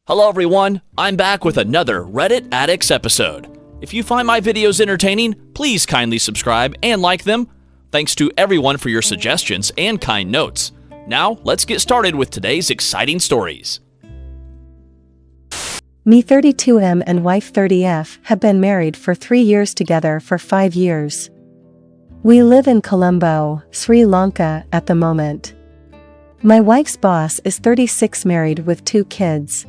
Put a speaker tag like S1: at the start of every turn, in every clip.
S1: Hello everyone, I'm back with another Reddit Addicts episode. If you find my videos entertaining, please kindly subscribe and like them. Thanks to everyone for your suggestions and kind notes. Now, let's get started with today's exciting stories.
S2: Me 32M and wife 30F have been married for 3 years together for 5 years. We live in Colombo, Sri Lanka at the moment. My wife's boss is 36, married with 2 kids.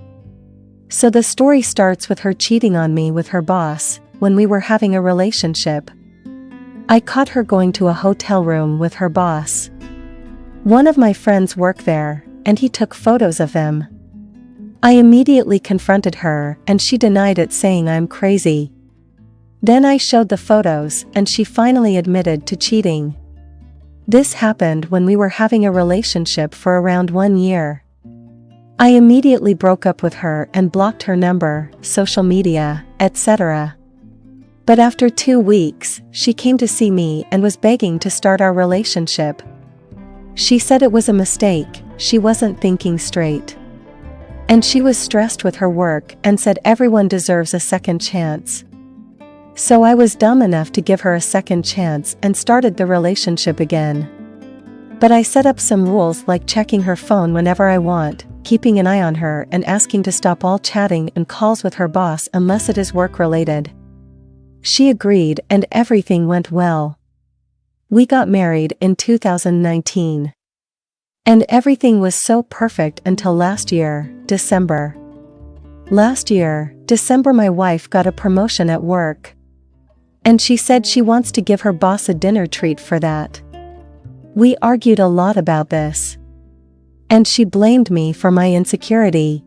S2: So the story starts with her cheating on me with her boss when we were having a relationship. I caught her going to a hotel room with her boss. One of my friends worked there, and he took photos of them. I immediately confronted her, and she denied it, saying I'm crazy. Then I showed the photos, and she finally admitted to cheating. This happened when we were having a relationship for around 1 year. I immediately broke up with her and blocked her number, social media, etc. But after 2 weeks, she came to see me and was begging to start our relationship. She said it was a mistake, she wasn't thinking straight. And she was stressed with her work and said everyone deserves a second chance. So I was dumb enough to give her a second chance and started the relationship again. But I set up some rules, like checking her phone whenever I want, keeping an eye on her, and asking to stop all chatting and calls with her boss unless it is work-related. She agreed and everything went well. We got married in 2019. And everything was so perfect until last year, December. Last year, December, my wife got a promotion at work. And she said she wants to give her boss a dinner treat for that. We argued a lot about this. And she blamed me for my insecurity.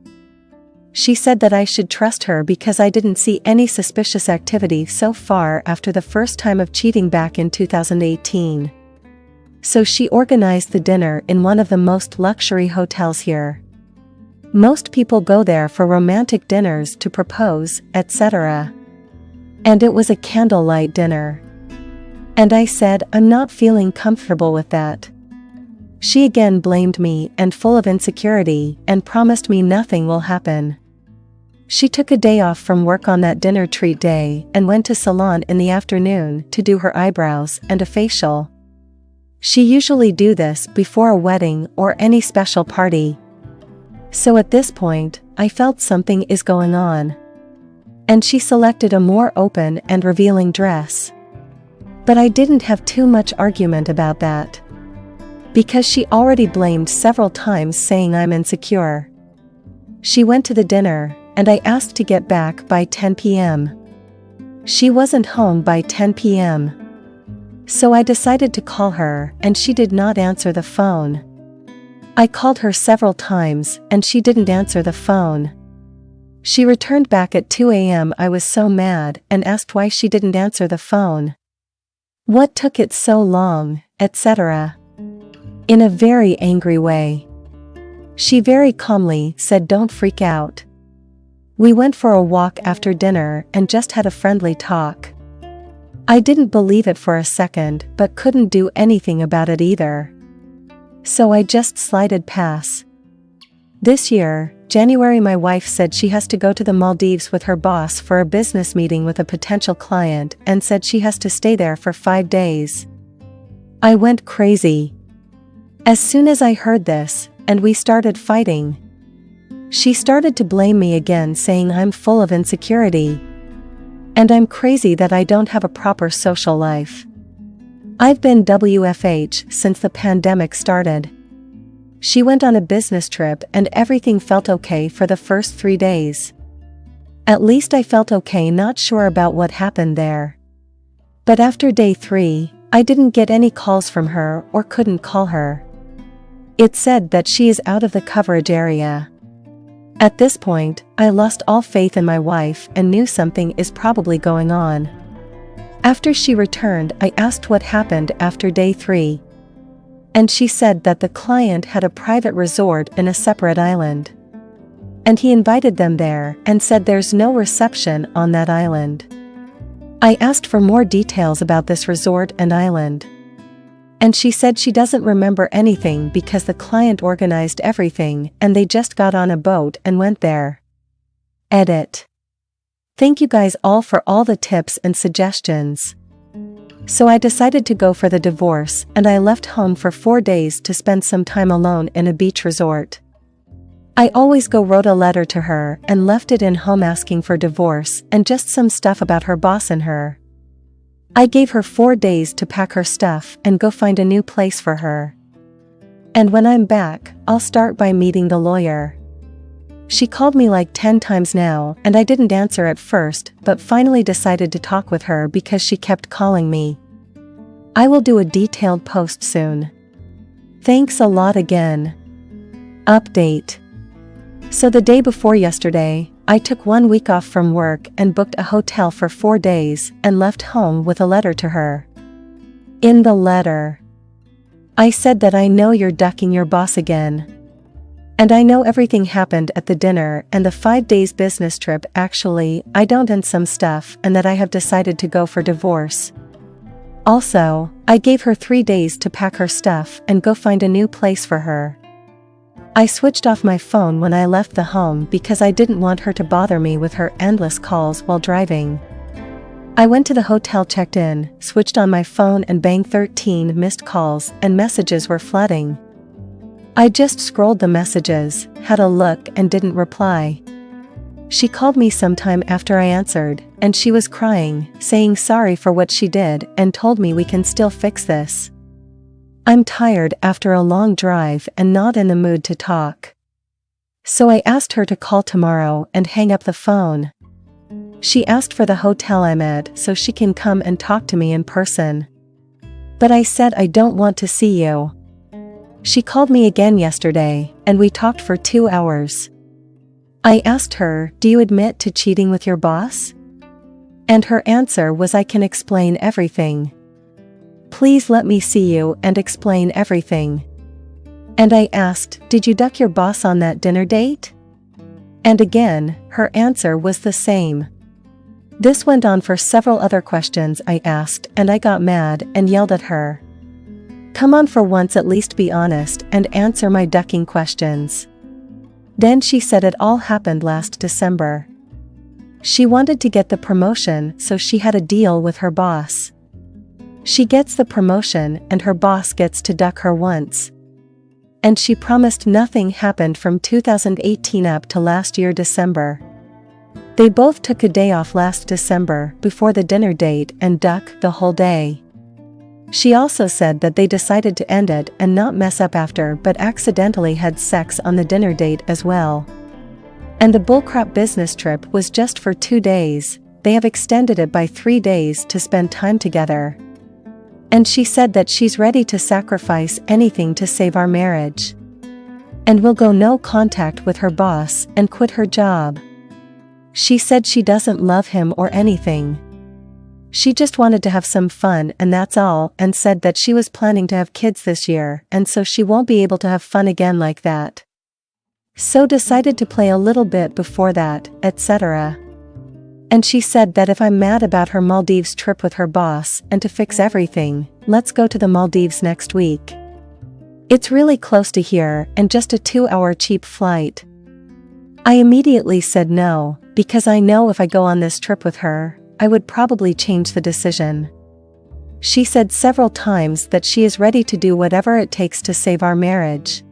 S2: She said that I should trust her because I didn't see any suspicious activity so far after the first time of cheating back in 2018. So she organized the dinner in one of the most luxury hotels here. Most people go there for romantic dinners to propose, etc. And it was a candlelight dinner. And I said I'm not feeling comfortable with that. She again blamed me and full of insecurity and promised me nothing will happen. She took a day off from work on that dinner treat day and went to salon in the afternoon to do her eyebrows and a facial. She usually do this before a wedding or any special party. So at this point, I felt something is going on. And she selected a more open and revealing dress. But I didn't have too much argument about that. Because she already blamed several times, saying I'm insecure. She went to the dinner, and I asked to get back by 10 p.m. She wasn't home by 10 p.m. So I decided to call her, and she did not answer the phone. I called her several times, and she didn't answer the phone. She returned back at 2 a.m. I was so mad and asked why she didn't answer the phone. What took it so long, etc. In a very angry way. She very calmly said don't freak out. We went for a walk after dinner and just had a friendly talk. I didn't believe it for a second, but couldn't do anything about it either. So I just slided past. This year, January, my wife said she has to go to the Maldives with her boss for a business meeting with a potential client and said she has to stay there for 5 days. I went crazy. As soon as I heard this, and we started fighting. She started to blame me again, saying I'm full of insecurity. And I'm crazy that I don't have a proper social life. I've been WFH since the pandemic started. She went on a business trip and everything felt okay for the first 3 days. At least I felt okay, not sure about what happened there. But after day 3, I didn't get any calls from her or couldn't call her. It said that she is out of the coverage area. At this point, I lost all faith in my wife and knew something is probably going on. After she returned, I asked what happened after day 3. And she said that the client had a private resort in a separate island. And he invited them there and said there's no reception on that island. I asked for more details about this resort and island. And she said she doesn't remember anything because the client organized everything and they just got on a boat and went there. Edit. Thank you guys all for all the tips and suggestions. So I decided to go for the divorce, and I left home for 4 days to spend some time alone in a beach resort. I always wrote a letter to her and left it in home asking for divorce and just some stuff about her boss and her. I gave her 4 days to pack her stuff and go find a new place for her. And when I'm back, I'll start by meeting the lawyer. She called me like 10 times now, and I didn't answer at first, but finally decided to talk with her because she kept calling me. I will do a detailed post soon. Thanks a lot again. Update. So the day before yesterday, I took 1 week off from work and booked a hotel for 4 days and left home with a letter to her. In the letter, I said that I know you're ducking your boss again. And I know everything happened at the dinner and the 5 days business trip. Actually, I don't, and some stuff, and that I have decided to go for divorce. Also, I gave her 3 days to pack her stuff and go find a new place for her. I switched off my phone when I left the home because I didn't want her to bother me with her endless calls while driving. I went to the hotel, checked in, switched on my phone, and bang, 13 missed calls and messages were flooding. I just scrolled the messages, had a look, and didn't reply. She called me sometime after I answered, and she was crying, saying sorry for what she did, and told me we can still fix this. I'm tired after a long drive and not in the mood to talk. So I asked her to call tomorrow and hang up the phone. She asked for the hotel I'm at so she can come and talk to me in person. But I said I don't want to see you. She called me again yesterday, and we talked for 2 hours. I asked her, "Do you admit to cheating with your boss?" And her answer was, "I can explain everything. Please let me see you and explain everything." And I asked, "Did you duck your boss on that dinner date?" And again, her answer was the same. This went on for several other questions I asked, and I got mad and yelled at her. Come on, for once at least be honest and answer my ducking questions. Then she said it all happened last December. She wanted to get the promotion, so she had a deal with her boss. She gets the promotion and her boss gets to duck her once. And she promised nothing happened from 2018 up to last year December. They both took a day off last December before the dinner date and duck the whole day. She also said that they decided to end it and not mess up after, but accidentally had sex on the dinner date as well. And the bullcrap business trip was just for 2 days, they have extended it by 3 days to spend time together. And she said that she's ready to sacrifice anything to save our marriage. And will go no contact with her boss and quit her job. She said she doesn't love him or anything. She just wanted to have some fun and that's all, and said that she was planning to have kids this year and so she won't be able to have fun again like that. So decided to play a little bit before that, etc. And she said that if I'm mad about her Maldives trip with her boss and to fix everything, let's go to the Maldives next week. It's really close to here and just a 2-hour cheap flight. I immediately said no, because I know if I go on this trip with her, I would probably change the decision. She said several times that she is ready to do whatever it takes to save our marriage.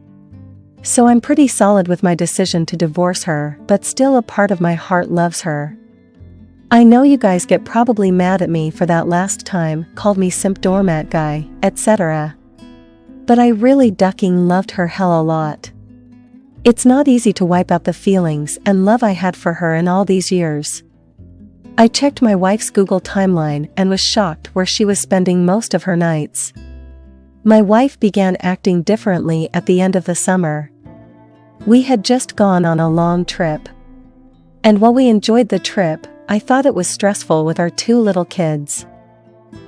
S2: So I'm pretty solid with my decision to divorce her, but still a part of my heart loves her. I know you guys get probably mad at me for that last time, called me simp doormat guy, etc. But I really ducking loved her hell a lot. It's not easy to wipe out the feelings and love I had for her in all these years. I checked my wife's Google timeline and was shocked where she was spending most of her nights. My wife began acting differently at the end of the summer. We had just gone on a long trip. And while we enjoyed the trip, I thought it was stressful with our 2 little kids.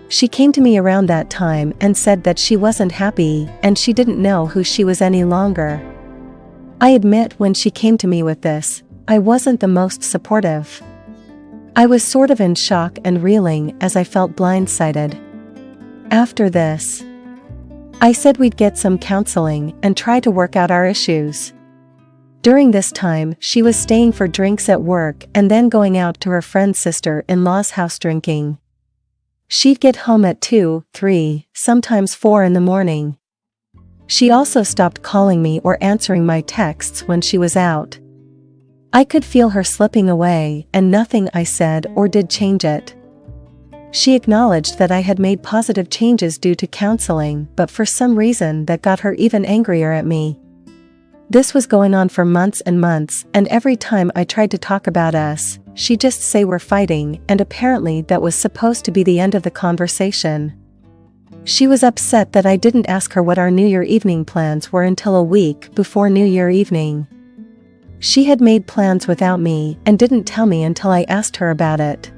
S2: She came to me around that time and said that she wasn't happy and she didn't know who she was any longer. I admit when she came to me with this, I wasn't the most supportive. I was sort of in shock and reeling as I felt blindsided. After this, I said we'd get some counseling and try to work out our issues. During this time, she was staying for drinks at work and then going out to her friend's sister-in-law's house drinking. She'd get home at 2, 3, sometimes 4 in the morning. She also stopped calling me or answering my texts when she was out. I could feel her slipping away, and nothing I said or did change it. She acknowledged that I had made positive changes due to counseling, but for some reason that got her even angrier at me. This was going on for months and months, and every time I tried to talk about us, she'd just say we're fighting, and apparently that was supposed to be the end of the conversation. She was upset that I didn't ask her what our New Year evening plans were until a week before New Year evening. She had made plans without me and didn't tell me until I asked her about it.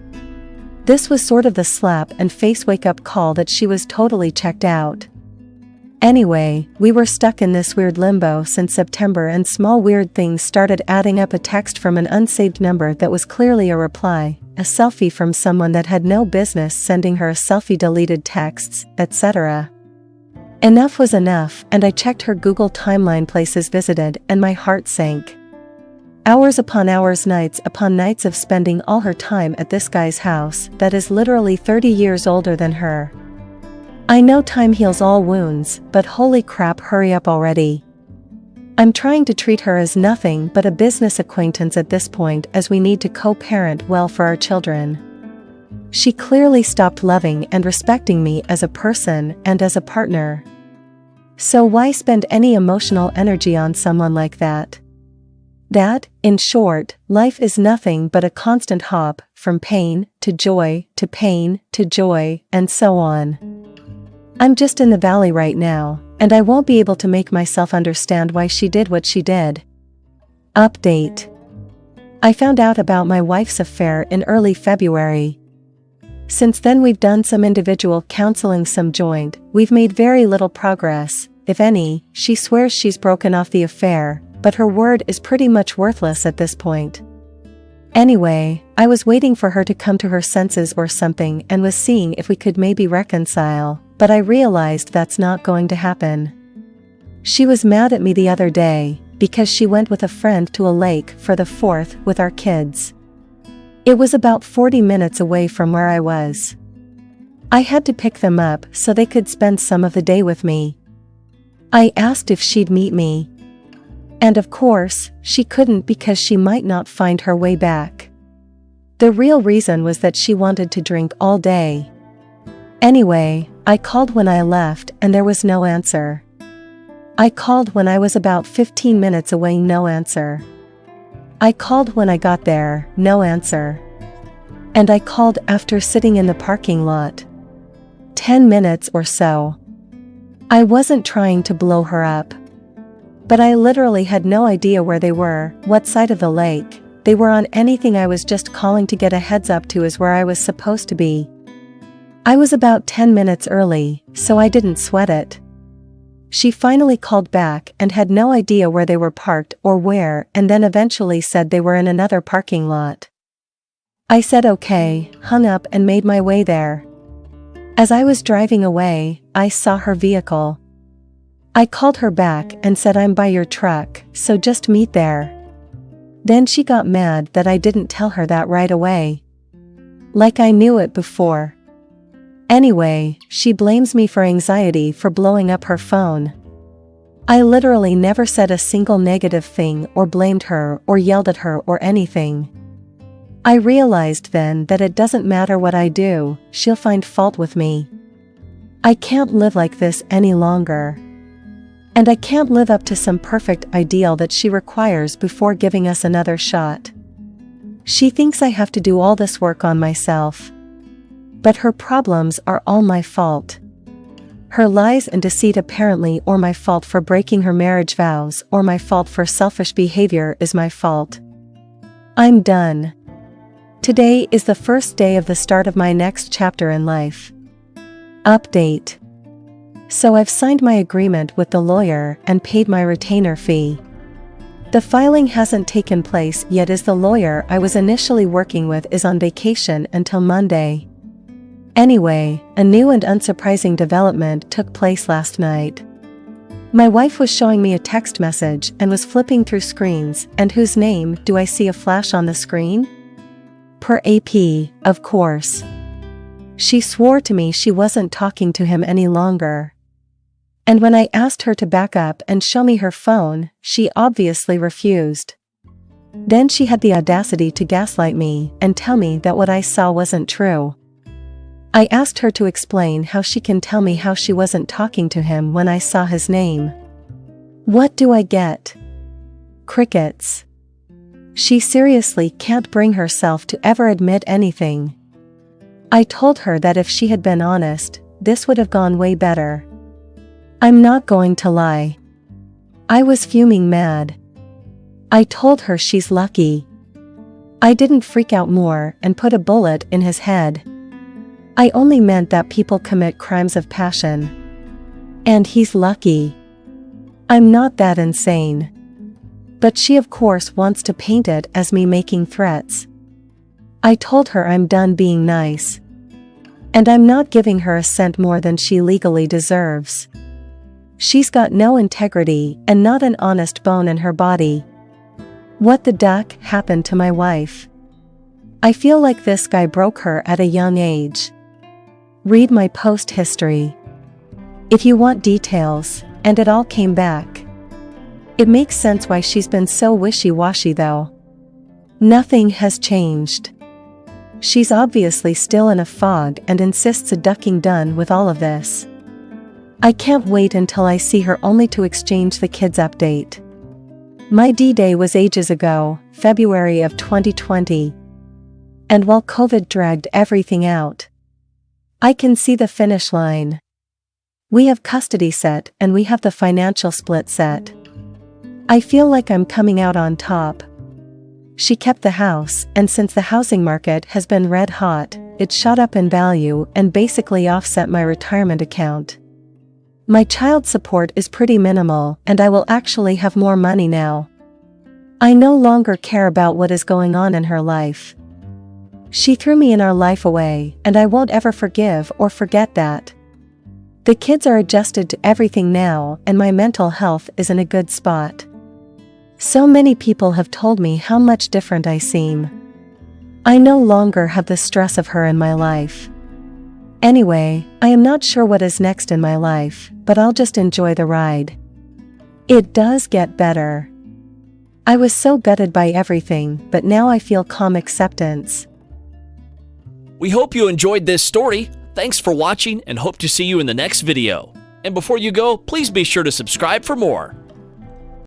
S2: This was sort of the slap and face wake-up call that she was totally checked out. Anyway, we were stuck in this weird limbo since September, and small weird things started adding up. A text from an unsaved number that was clearly a reply, a selfie from someone that had no business sending her a selfie, deleted texts, etc. Enough was enough, and I checked her Google timeline, places visited, and my heart sank. Hours upon hours, nights upon nights of spending all her time at this guy's house that is literally 30 years older than her. I know time heals all wounds, but holy crap, hurry up already. I'm trying to treat her as nothing but a business acquaintance at this point, as we need to co-parent well for our children. She clearly stopped loving and respecting me as a person and as a partner. So why spend any emotional energy on someone like that? That, in short, life is nothing but a constant hop, from pain to joy to pain to joy, and so on. I'm just in the valley right now, and I won't be able to make myself understand why she did what she did. Update. I found out about my wife's affair in early February. Since then we've done some individual counseling, some joint. We've made very little progress, if any. She swears she's broken off the affair, but her word is pretty much worthless at this point. Anyway, I was waiting for her to come to her senses or something and was seeing if we could maybe reconcile, but I realized that's not going to happen. She was mad at me the other day because she went with a friend to a lake for the 4th with our kids. It was about 40 minutes away from where I was. I had to pick them up so they could spend some of the day with me. I asked if she'd meet me. And of course, she couldn't because she might not find her way back. The real reason was that she wanted to drink all day. Anyway, I called when I left and there was no answer. I called when I was about 15 minutes away, no answer. I called when I got there, no answer. And I called after sitting in the parking lot. 10 minutes or so. I wasn't trying to blow her up. But I literally had no idea where they were, what side of the lake they were on, anything. I was just calling to get a heads up to is where I was supposed to be. I was about 10 minutes early, so I didn't sweat it. She finally called back and had no idea where they were parked or where, and then eventually said they were in another parking lot. I said okay, hung up and made my way there. As I was driving away, I saw her vehicle. I called her back and said I'm by your truck, so just meet there. Then she got mad that I didn't tell her that right away. Like I knew it before. Anyway, she blames me for anxiety for blowing up her phone. I literally never said a single negative thing or blamed her or yelled at her or anything. I realized then that it doesn't matter what I do, she'll find fault with me. I can't live like this any longer. And I can't live up to some perfect ideal that she requires before giving us another shot. She thinks I have to do all this work on myself. But her problems are all my fault. Her lies and deceit apparently, or my fault for breaking her marriage vows, or my fault for selfish behavior is my fault. I'm done. Today is the first day of the start of my next chapter in life. Update. So I've signed my agreement with the lawyer and paid my retainer fee. The filing hasn't taken place yet as the lawyer I was initially working with is on vacation until Monday. Anyway, a new and unsurprising development took place last night. My wife was showing me a text message and was flipping through screens, and whose name do I see a flash on the screen? Per AP, of course. She swore to me she wasn't talking to him any longer. And when I asked her to back up and show me her phone, she obviously refused. Then she had the audacity to gaslight me and tell me that what I saw wasn't true. I asked her to explain how she can tell me how she wasn't talking to him when I saw his name. What do I get? Crickets. She seriously can't bring herself to ever admit anything. I told her that if she had been honest, this would have gone way better. I'm not going to lie. I was fuming mad. I told her she's lucky. I didn't freak out more and put a bullet in his head. I only meant that people commit crimes of passion. And he's lucky. I'm not that insane. But she of course wants to paint it as me making threats. I told her I'm done being nice. And I'm not giving her a cent more than she legally deserves. She's got no integrity and not an honest bone in her body. What the duck happened to my wife? I feel like this guy broke her at a young age. Read my post history. If you want details, and it all came back. It makes sense why she's been so wishy-washy though. Nothing has changed. She's obviously still in a fog and insists a ducking done with all of this. I can't wait until I see her only to exchange the kids update. My D-Day was ages ago, February of 2020. And while COVID dragged everything out, I can see the finish line. We have custody set and we have the financial split set. I feel like I'm coming out on top. She kept the house, and since the housing market has been red hot, it shot up in value and basically offset my retirement account. My child support is pretty minimal and I will actually have more money now. I no longer care about what is going on in her life. She threw me in our life away, and I won't ever forgive or forget that. The kids are adjusted to everything now, and my mental health is in a good spot. So many people have told me how much different I seem. I no longer have the stress of her in my life. Anyway, I am not sure what is next in my life, but I'll just enjoy the ride. It does get better. I was so gutted by everything, but now I feel calm acceptance.
S1: We hope you enjoyed this story. Thanks for watching and hope to see you in the next video. And before you go, please be sure to subscribe for more.